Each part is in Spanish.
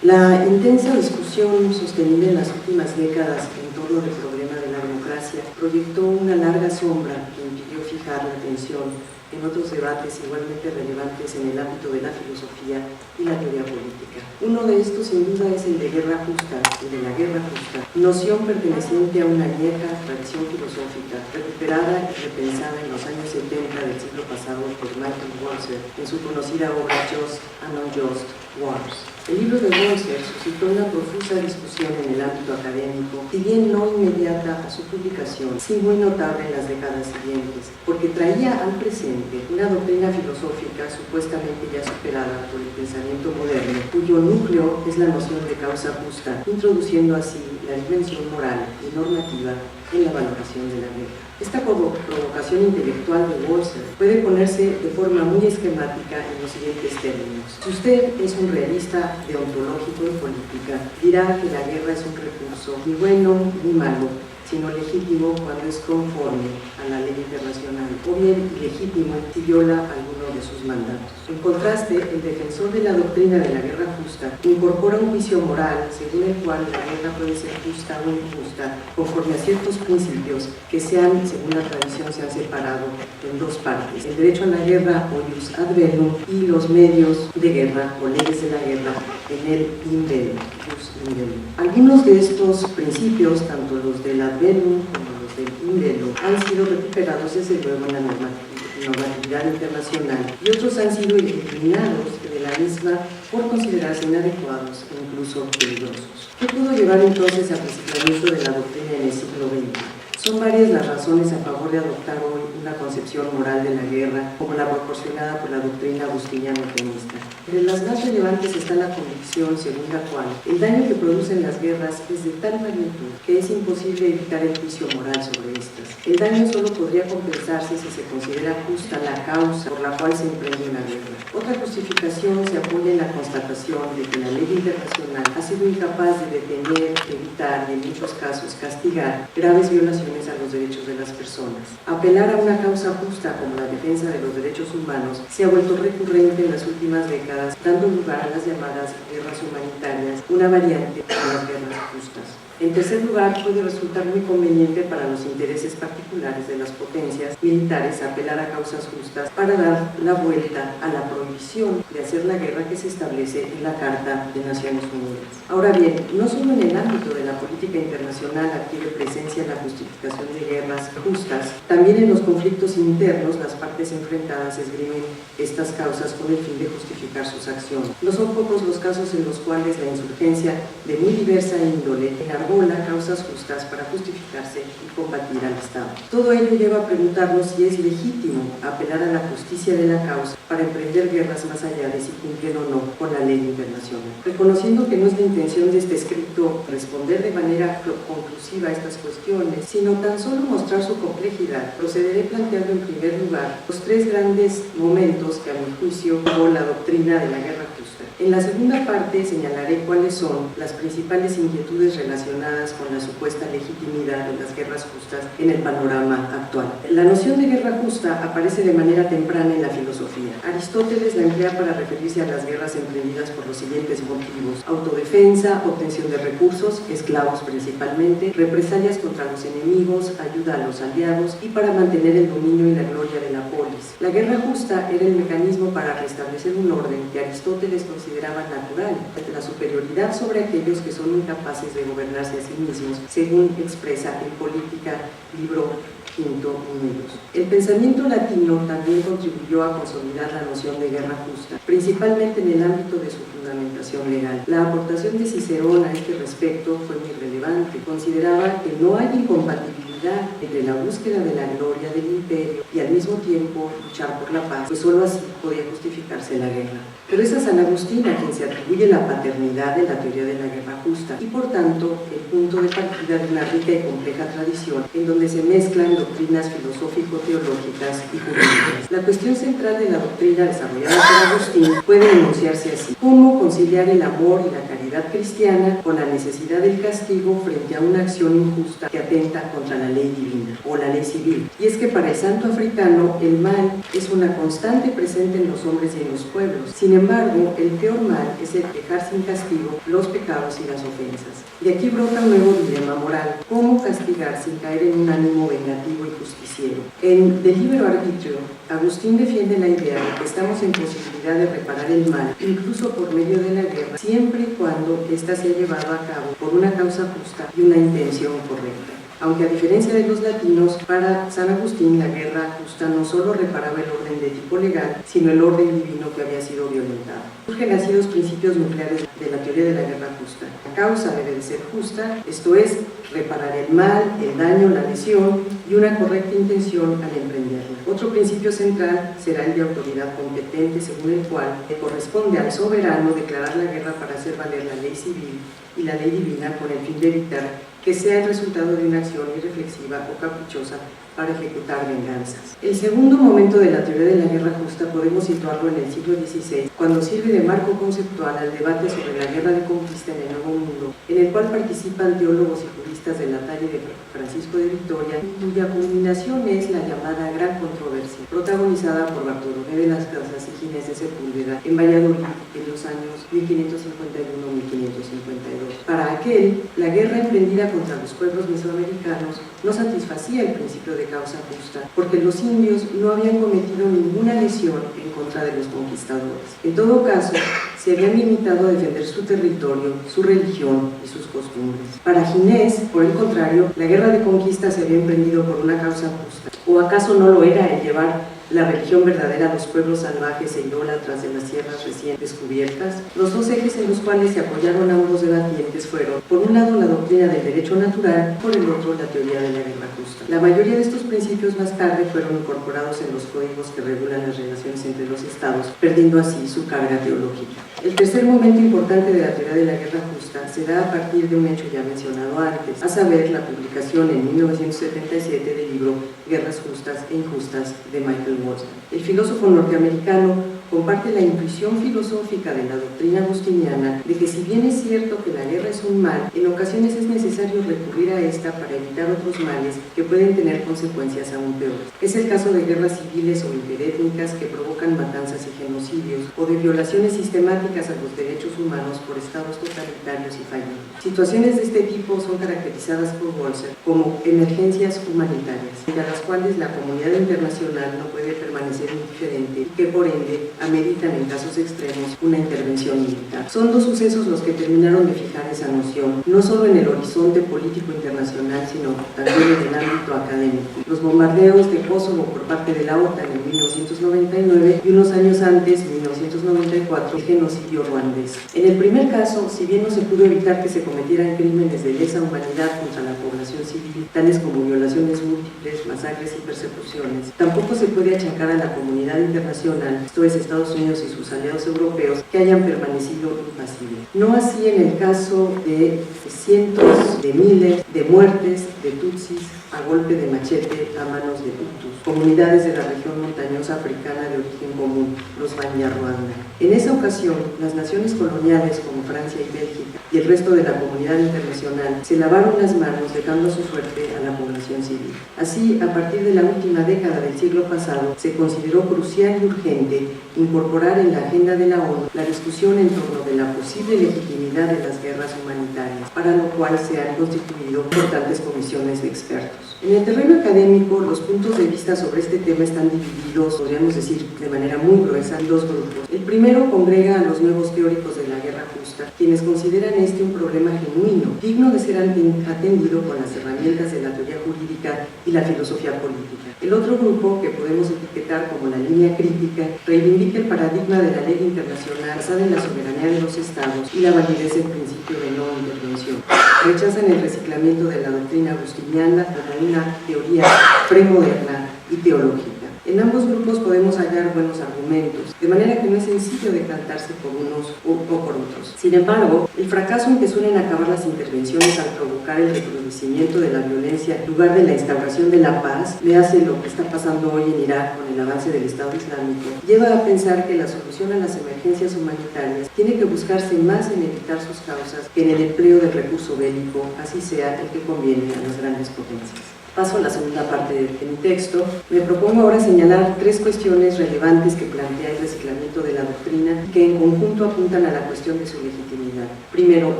La intensa discusión sostenida en las últimas décadas en torno al problema de la democracia proyectó una larga sombra que impidió fijar la atención en otros debates igualmente relevantes en el ámbito de la filosofía y la teoría política. Uno de estos, sin duda, es el de guerra justa, el de la guerra justa, noción perteneciente a una añeja tradición filosófica, recuperada y repensada en los años 70 del siglo pasado por Michael Walzer en su conocida obra Just and Unjust Wars. El libro de Walzer suscitó una profusa discusión en el ámbito académico, si bien no inmediata a su publicación, sí muy notable en las décadas siguientes, porque traía al presente una doctrina filosófica supuestamente ya superada por el pensamiento moderno, cuyo núcleo es la noción de causa justa, introduciendo así la dimensión moral y normativa en la valoración de la guerra. Esta provocación intelectual de Walzer puede ponerse de forma muy esquemática en los siguientes términos. Si usted es un realista deontológico en política, dirá que la guerra es un recurso ni bueno ni malo, sino legítimo cuando es conforme a la ley internacional, o bien ilegítimo si viola alguno de sus mandatos. En contraste, el defensor de la doctrina de la guerra justa incorpora un juicio moral según el cual la guerra puede ser justa o injusta conforme a ciertos principios que según la tradición, se han separado en dos partes: el derecho a la guerra o jus ad bellum y los medios de guerra o leyes de la guerra en el in bellum, jus in bellum. Algunos de estos principios, tanto los del ad bellum como los del in bellum, han sido recuperados desde luego en la normatividad internacional y otros han sido eliminados de la misma por considerarse inadecuados e incluso peligrosos. ¿Qué pudo llevar entonces al reciclamiento de la doctrina en el siglo XX? Son varias las razones a favor de adoptar hoy una concepción moral de la guerra como la proporcionada por la doctrina agustiniano-temista. Entre las más relevantes está la convicción según la cual el daño que producen las guerras es de tal magnitud que es imposible evitar el juicio moral sobre estas. El daño solo podría compensarse si se considera justa la causa por la cual se emprende una guerra. Otra justificación se apoya en la constatación de que la ley internacional ha sido incapaz de detener, evitar y en muchos casos castigar graves violaciones a los derechos de las personas. Apelar a una causa justa como la defensa de los derechos humanos se ha vuelto recurrente en las últimas décadas, dando lugar a las llamadas guerras humanitarias, una variante de las guerras justas. En tercer lugar, puede resultar muy conveniente para los intereses particulares de las potencias militares apelar a causas justas para dar la vuelta a la prohibición de hacer la guerra que se establece en la Carta de Naciones Unidas. Ahora bien, no solo en el ámbito de la política internacional adquiere presencia la justificación de guerras justas, también en los conflictos internos las partes enfrentadas esgrimen estas causas con el fin de justificar sus acciones. No son pocos los casos en los cuales la insurgencia de muy diversa índole enarbola causas justas para justificarse y combatir al Estado. Todo ello lleva a preguntarnos si es legítimo apelar a la justicia de la causa para emprender guerras más allá de si cumplen o no con la ley internacional. Reconociendo que no es la intención de este escrito responder de manera conclusiva a estas cuestiones, sino tan solo mostrar su complejidad, procederé planteando en primer lugar los tres grandes momentos que a mi juicio tuvo la doctrina de la guerra justa. En la segunda parte señalaré cuáles son las principales inquietudes relacionadas con la supuesta legitimidad de las guerras justas en el panorama actual. La noción de guerra justa aparece de manera temprana en la filosofía. Aristóteles la emplea para referirse a las guerras emprendidas por los siguientes motivos: autodefensa, obtención de recursos, esclavos principalmente, represalias contra los enemigos, ayuda a los aliados y para mantener el dominio y la gloria de la polis. La guerra justa era el mecanismo para restablecer un orden que Aristóteles consideraba natural, la superioridad sobre aquellos que son incapaces de gobernarse a sí mismos, según expresa en Política, libro quinto, Unidos. El pensamiento latino también contribuyó a consolidar la noción de guerra justa, principalmente en el ámbito de su fundamentación legal. La aportación de Cicerón a este respecto fue muy relevante. Consideraba que no hay incompatibilidad entre la búsqueda de la gloria del imperio y al mismo tiempo luchar por la paz, pues solo así podía justificarse la guerra. Pero es a San Agustín a quien se atribuye la paternidad de la teoría de la guerra justa y por tanto el punto de partida de una rica y compleja tradición en donde se mezclan doctrinas filosófico-teológicas y jurídicas. La cuestión central de la doctrina desarrollada por Agustín puede enunciarse así: ¿cómo conciliar el amor y la caridad moralidad cristiana con la necesidad del castigo frente a una acción injusta que atenta contra la ley divina o la ley civil. Y es que para el santo africano el mal es una constante presente en los hombres y en los pueblos. Sin embargo, el peor mal es el dejar sin castigo los pecados y las ofensas. De aquí brota un nuevo dilema moral: ¿cómo castigar sin caer en un ánimo vengativo y justiciero? En De Libero Arbitrio, Agustín defiende la idea de que estamos en posibilidad de reparar el mal, incluso por medio de la guerra, siempre y cuando ésta sea llevada a cabo por una causa justa y una intención correcta. Aunque a diferencia de los latinos, para San Agustín la guerra justa no solo reparaba el orden de tipo legal, sino el orden divino que había sido violentado. Surgen así los principios nucleares de la teoría de la guerra justa. La causa debe de ser justa, esto es, reparar el mal, el daño, la lesión y una correcta intención al emprenderla. Otro principio central será el de autoridad competente, según el cual le corresponde al soberano declarar la guerra para hacer valer la ley civil y la ley divina con el fin de evitar que sea el resultado de una acción irreflexiva o caprichosa para ejecutar venganzas. El segundo momento de la teoría de la guerra justa podemos situarlo en el siglo XVI, cuando sirve de marco conceptual al debate sobre la guerra de conquista en el Nuevo Mundo, en el cual participan teólogos y juristas de la talla de Francisco de Vitoria, cuya culminación es la llamada Gran Controversia, protagonizada por Bartolomé de las Casas y Ginés de Sepúlveda en Valladolid en los años 1551-1552. Para aquel, la guerra emprendida contra los pueblos mesoamericanos no satisfacía el principio de causa justa, porque los indios no habían cometido ninguna lesión en contra de los conquistadores. En todo caso, se habían limitado a defender su territorio, su religión y sus costumbres. Para Ginés, por el contrario, la guerra de conquista se había emprendido por una causa justa. ¿O acaso no lo era el llevar la religión verdadera a los pueblos salvajes e idólatras de las tierras recién descubiertas? Los dos ejes en los cuales se apoyaron ambos debatientes fueron, por un lado, la doctrina del derecho natural, por el otro, la teoría de la guerra justa. La mayoría de estos principios más tarde fueron incorporados en los códigos que regulan las relaciones entre los estados, perdiendo así su carga teológica. El tercer momento importante de la teoría de la guerra justa se da a partir de un hecho ya mencionado antes, a saber, la publicación en 1977 del libro Guerras justas e injustas de Michael Walzer. El filósofo norteamericano comparte la intuición filosófica de la doctrina agustiniana de que si bien es cierto que la guerra es un mal, en ocasiones es necesario recurrir a esta para evitar otros males que pueden tener consecuencias aún peores. Es el caso de guerras civiles o interétnicas que provocan matanzas y genocidios, o de violaciones sistemáticas a los derechos humanos por estados totalitarios y fallidos. Situaciones de este tipo son caracterizadas por Walzer como emergencias humanitarias, a las cuales la comunidad internacional no puede permanecer indiferente y que por ende ameritan en casos extremos una intervención militar. Son dos sucesos los que terminaron de fijar esa noción, no solo en el horizonte político internacional, sino también en el ámbito académico. Los bombardeos de Kosovo por parte de la OTAN en 1999 y unos años antes, en 1994, el genocidio ruandés. En el primer caso, si bien no se pudo evitar que se cometieran crímenes de lesa humanidad contra la población civil, tales como violaciones múltiples, masacres y persecuciones, tampoco se puede achacar a la comunidad internacional, esto es Estados Unidos y sus aliados europeos, que hayan permanecido impasibles. No así en el caso de cientos de miles de muertes de tutsis a golpe de machete a manos de hutus, comunidades de la región montañosa africana de origen común, los Banyarwanda. En esa ocasión, las naciones coloniales como Francia y Bélgica y el resto de la comunidad internacional se lavaron las manos dejando su suerte a la población civil. Así, a partir de la última década del siglo pasado, se consideró crucial y urgente incorporar en la agenda de la ONU la discusión en torno de la posible legitimidad de las guerras humanitarias, para lo cual se han constituido importantes comisiones de expertos. En el terreno académico, los puntos de vista sobre este tema están divididos, podríamos decir de manera muy gruesa, en dos grupos. El primero congrega a los nuevos teóricos de la guerra justa, quienes consideran este un problema genuino, digno de ser atendido con las herramientas de la teoría jurídica y la filosofía política. El otro grupo, que podemos etiquetar como la línea crítica, reivindica el paradigma de la ley internacional basada en la soberanía de los estados y la validez del principio de no intervención. Rechazan el reciclamiento de la doctrina agustiniana como una teoría premoderna y teológica. En ambos grupos podemos hallar buenos argumentos, de manera que no es sencillo decantarse por unos o por otros. Sin embargo, el fracaso en que suelen acabar las intervenciones al provocar el recrudecimiento de la violencia en lugar de la instauración de la paz, le hace lo que está pasando hoy en Irak con el avance del Estado Islámico, lleva a pensar que la solución a las emergencias humanitarias tiene que buscarse más en evitar sus causas que en el empleo del recurso bélico, así sea el que conviene a las grandes potencias. Paso a la segunda parte de mi texto. Me propongo ahora señalar 3 cuestiones relevantes que plantea el reciclamiento de la doctrina y que en conjunto apuntan a la cuestión de su legitimidad. Primero,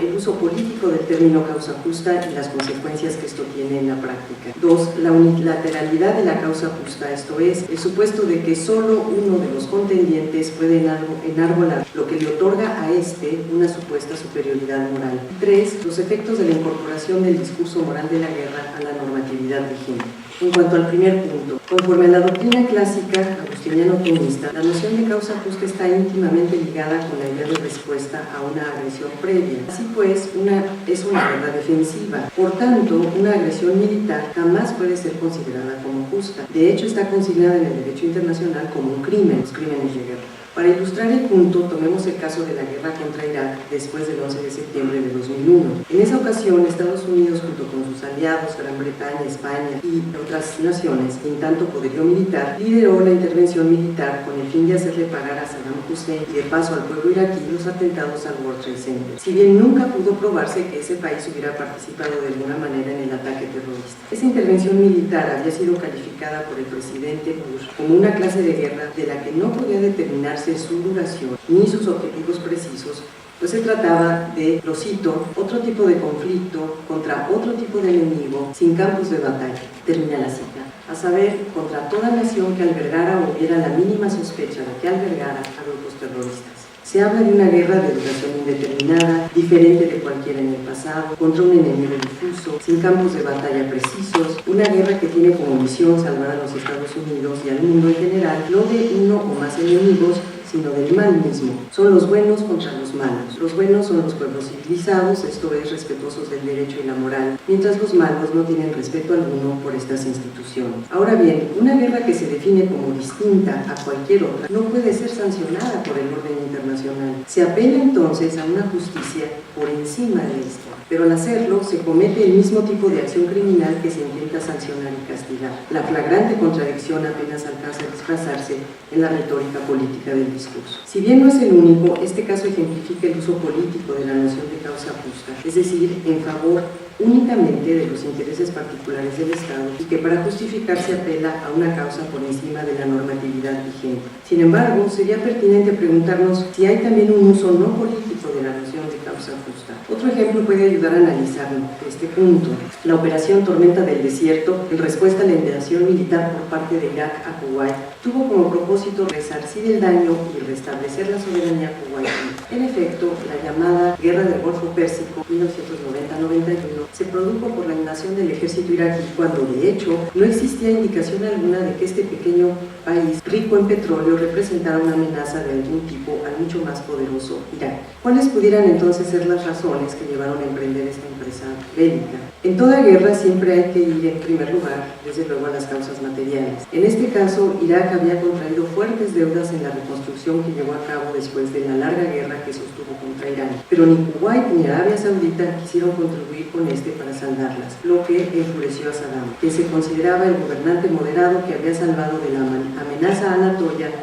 el uso político del término causa justa y las consecuencias que esto tiene en la práctica. 2, la unilateralidad de la causa justa, esto es, el supuesto de que solo uno de los contendientes puede enarbolar lo que le otorga a este una supuesta superioridad moral. 3, los efectos de la incorporación del discurso moral de la guerra a la normatividad vigente. En cuanto al primer punto, conforme a la doctrina clásica agustiniano-tomista, la noción de causa justa está íntimamente ligada con la idea de respuesta a una agresión previa. Así pues, es una guerra defensiva. Por tanto, una agresión militar jamás puede ser considerada como justa. De hecho, está consignada en el derecho internacional como un crimen, los crímenes de guerra. Para ilustrar el punto, tomemos el caso de la guerra contra Irak después del 11 de septiembre de 2001. En esa ocasión, Estados Unidos, junto con sus aliados, Gran Bretaña, España y otras naciones, en tanto poderío militar, lideró la intervención militar con el fin de hacerle pagar a Saddam Hussein y de paso al pueblo iraquí los atentados al World Trade Center. Si bien nunca pudo probarse que ese país hubiera participado de alguna manera en el ataque terrorista. Esa intervención militar había sido calificada por el presidente Bush como una clase de guerra de la que no podía determinarse su duración ni sus objetivos precisos, pues se trataba de, lo cito, otro tipo de conflicto contra otro tipo de enemigo sin campos de batalla, termina la cita, a saber, contra toda nación que albergara o hubiera la mínima sospecha de que albergara a grupos terroristas. Se habla de una guerra de duración indeterminada, diferente de cualquiera en el pasado, contra un enemigo difuso, sin campos de batalla precisos, una guerra que tiene como misión salvar a los Estados Unidos y al mundo en general, no de uno o más enemigos, sino del mal mismo. Son los buenos contra los malos. Los buenos son los pueblos civilizados, esto es, respetuosos del derecho y la moral, mientras los malos no tienen respeto alguno por estas instituciones. Ahora bien, una guerra que se define como distinta a cualquier otra no puede ser sancionada por el orden internacional. Se apela entonces a una justicia por encima de esta, pero al hacerlo se comete el mismo tipo de acción criminal que se intenta sancionar y castigar. La flagrante contradicción apenas alcanza a disfrazarse en la retórica política del discurso. Si bien no es el único, este caso ejemplifica el uso político de la noción de causa justa, es decir, en favor únicamente de los intereses particulares del Estado y que para justificarse apela a una causa por encima de la normatividad vigente. Sin embargo, sería pertinente preguntarnos si hay también un uso no político de la noción de causa justa. Otro ejemplo puede ayudar a analizar este punto. La operación Tormenta del Desierto, en respuesta a la invasión militar por parte de Irak a Kuwait, tuvo como propósito resarcir el daño y restablecer la soberanía kuwaití. En efecto, la llamada Guerra del Golfo Pérsico 1990-91 se produjo por la invasión del ejército iraquí cuando, de hecho, no existía indicación alguna de que este pequeño país rico en petróleo representara una amenaza de algún tipo al mucho más poderoso Irak. ¿Cuáles pudieran entonces ser las razones que llevaron a emprender esta empresa bélica? En toda guerra siempre hay que ir en primer lugar, desde luego, a las causas materiales. En este caso, Irak había contraído fuertes deudas en la reconstrucción que llevó a cabo después de la larga guerra que sostuvo contra Irán, pero ni Kuwait ni Arabia Saudita quisieron contribuir con para saldarlas, lo que enfureció a Saddam, que se consideraba el gobernante moderado que había salvado de la amenaza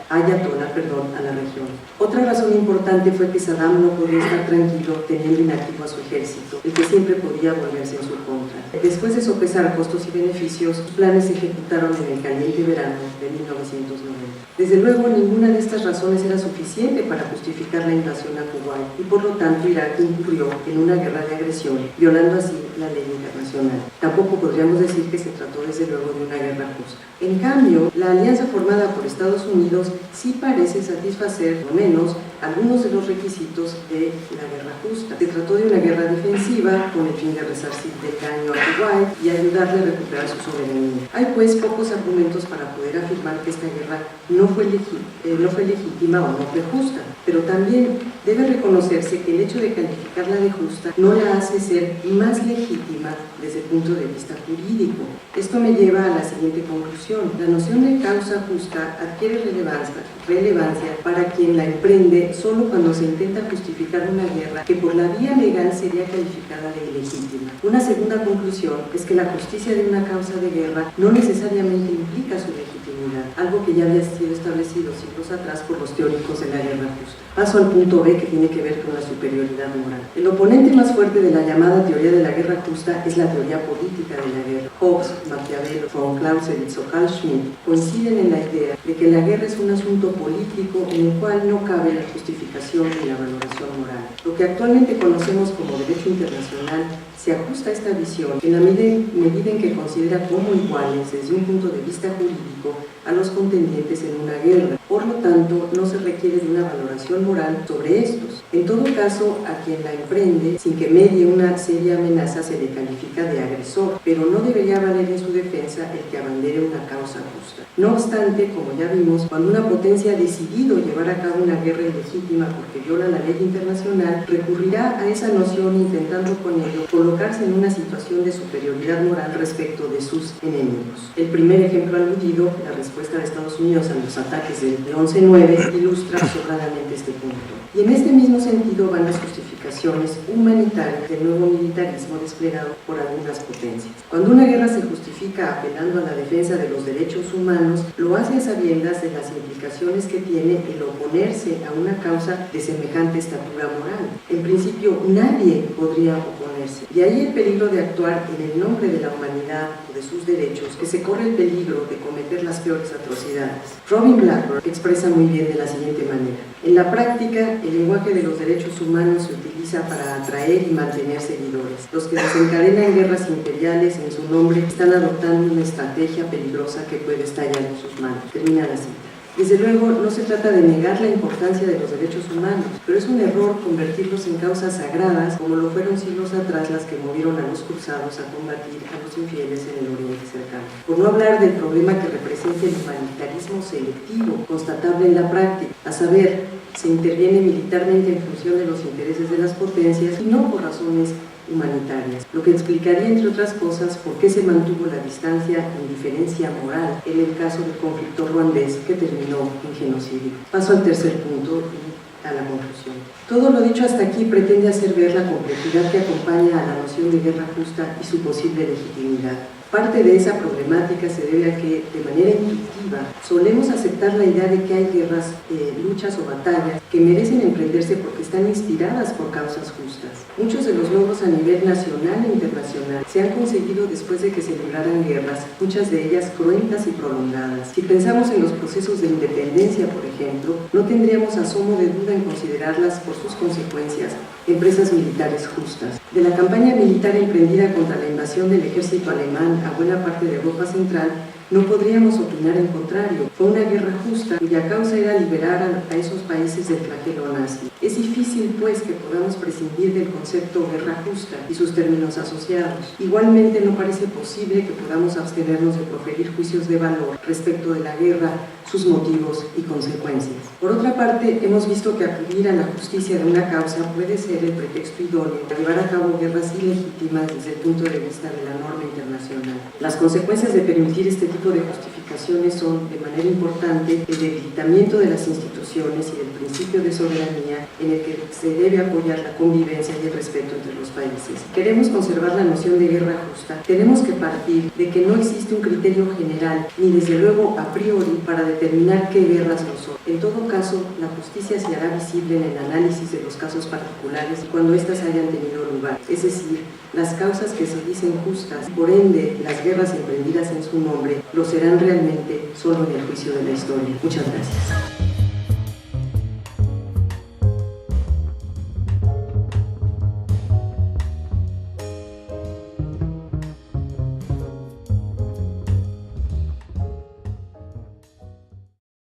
ayatolá a la región. Otra razón importante fue que Saddam no podía estar tranquilo teniendo inactivo a su ejército, el que siempre podía volverse en su contra. Después de sopesar costos y beneficios, sus planes se ejecutaron en el caliente verano de 1990. Desde luego, ninguna de estas razones era suficiente para justificar la invasión a Kuwait y por lo tanto Irak incurrió en una guerra de agresión, violando así la ley internacional. Tampoco podríamos decir que se trató desde luego de una guerra justa. En cambio, la alianza formada por Estados Unidos sí parece satisfacer, por lo menos, algunos de los requisitos de la guerra justa. Se trató de una guerra defensiva con el fin de resarcir del daño a Kuwait y ayudarle a recuperar su soberanía. Hay pues pocos argumentos para poder afirmar que esta guerra no fue legítima o no fue justa, pero también debe reconocerse que el hecho de calificarla de justa no la hace ser más legítima desde el punto de vista jurídico. Esto me lleva a la siguiente conclusión. La noción de causa justa adquiere relevancia para quien la emprende solo cuando se intenta justificar una guerra que por la vía legal sería calificada de ilegítima. Una segunda conclusión es que la justicia de una causa de guerra no necesariamente implica su legitimidad, algo que ya había sido establecido siglos atrás por los teóricos de la guerra justa. Paso al punto B, que tiene que ver con la superioridad moral. El oponente más fuerte de la llamada teoría de la guerra justa es la teoría política de la guerra. Hobbes, Maquiavelo, von Clausewitz o Carl Schmitt coinciden en la idea de que la guerra es un asunto político en el cual no cabe la justificación ni la valoración moral. Lo que actualmente conocemos como derecho internacional se ajusta a esta visión en la medida en que considera como iguales desde un punto de vista jurídico a los contendientes en una guerra. Por lo tanto, no se requiere de una valoración moral sobre estos. En todo caso, a quien la emprende, sin que medie una seria amenaza, se le califica de agresor, pero no debería valer en su defensa el que abandere una causa justa. No obstante, como ya vimos, cuando una potencia ha decidido llevar a cabo una guerra ilegítima porque viola la ley internacional, recurrirá a esa noción intentando con ello colocarse en una situación de superioridad moral respecto de sus enemigos. El primer ejemplo aludido, la respuesta de Estados Unidos a los ataques del 11/9, ilustra sobradamente este punto. Y en este mismo sentido van las justificaciones humanitarias del nuevo militarismo desplegado por algunas potencias. Cuando una guerra se justifica apelando a la defensa de los derechos humanos, lo hace a sabiendas de las implicaciones que tiene el oponerse a una causa de semejante estatura moral. En principio, nadie podría oponerse. De ahí el peligro de actuar en el nombre de la humanidad o de sus derechos, que se corre el peligro de cometer las peores atrocidades. Robin Blackburn expresa muy bien de la siguiente manera: en la práctica, el lenguaje de los derechos humanos se utiliza para atraer y mantener seguidores. Los que desencadenan guerras imperiales en su nombre están adoptando una estrategia peligrosa que puede estallar en sus manos. Termina la cita. Desde luego, no se trata de negar la importancia de los derechos humanos, pero es un error convertirlos en causas sagradas, como lo fueron siglos atrás las que movieron a los cruzados a combatir a los infieles en el Oriente cercano. Por no hablar del problema que representa el humanitarismo selectivo, constatable en la práctica, a saber, se interviene militarmente en función de los intereses de las potencias y no por razones humanitarias, lo que explicaría, entre otras cosas, por qué se mantuvo la distancia en diferencia moral en el caso del conflicto ruandés que terminó en genocidio. Paso al tercer punto y a la conclusión. Todo lo dicho hasta aquí pretende hacer ver la complejidad que acompaña a la noción de guerra justa y su posible legitimidad. Parte de esa problemática se debe a que, de manera intuitiva, solemos aceptar la idea de que hay guerras, luchas o batallas que merecen emprenderse porque están inspiradas por causas justas. Muchos de los logros a nivel nacional e internacional se han conseguido después de que se libraran guerras, muchas de ellas cruentas y prolongadas. Si pensamos en los procesos de independencia, por ejemplo, no tendríamos asomo de duda en considerarlas por sus consecuencias empresas militares justas. De la campaña militar emprendida contra la invasión del ejército alemán a buena parte de Europa Central, no podríamos opinar en contrario. Fue una guerra justa cuya causa era liberar a esos países del flagelo nazi. Es difícil, pues, que podamos prescindir del concepto guerra justa y sus términos asociados. Igualmente, no parece posible que podamos abstenernos de proferir juicios de valor respecto de la guerra, sus motivos y consecuencias. Por otra parte, hemos visto que acudir a la justicia de una causa puede ser el pretexto idóneo para llevar a cabo guerras ilegítimas desde el punto de vista de la norma internacional. Las consecuencias de permitir este tipo de justificaciones son, de manera importante, el debilitamiento de las instituciones y del principio de soberanía en el que se debe apoyar la convivencia y el respeto entre los países. Si queremos conservar la noción de guerra justa, tenemos que partir de que no existe un criterio general, ni desde luego a priori, para determinar qué guerras lo son. En todo caso, la justicia se hará visible en el análisis de los casos particulares y cuando éstas hayan tenido lugar, es decir, las causas que se dicen justas, por ende, las guerras emprendidas en su nombre, lo serán realmente solo en el juicio de la historia. Muchas gracias.